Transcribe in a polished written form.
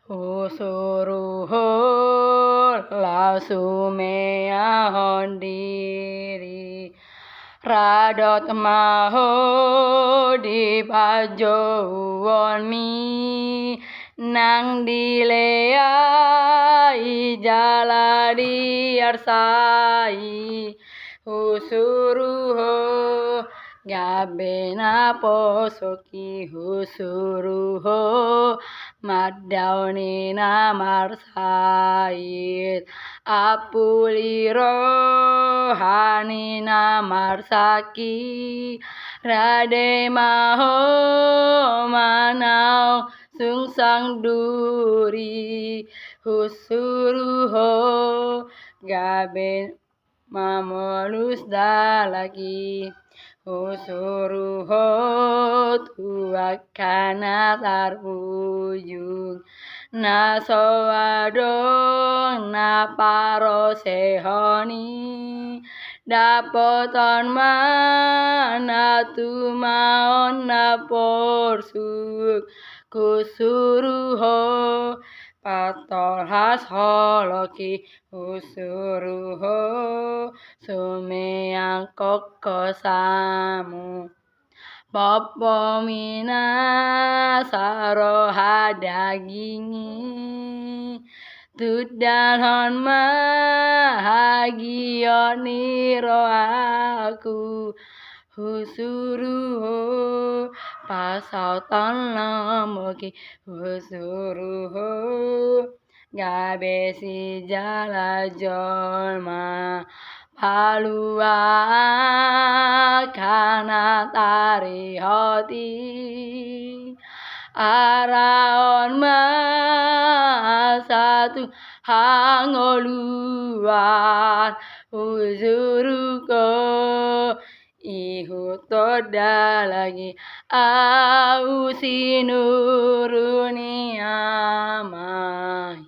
Husuruhul lausumea hondiri radot maho di pajoon mi nang dilea jaladi arsai husuruho gabena posoki husuruho madauni namarsait apuliro hanina marsaki rade maho manau sungsang duri husuruho gaben mamolus dalagi husuruho tuakana tarbujung nasowadong naparosehoni dapoton mana tumaon naporsuk kusuruho patol hasholoki husuruho sumeang kokosamu popomina saroha dagingi tudalhon mahagioni aku husuruho pasautan lamoki husuruho gabesi jala jolma palua kana tari hoti araon ma satu hangoluan husuruko ihutoda lagi au sinuruni amai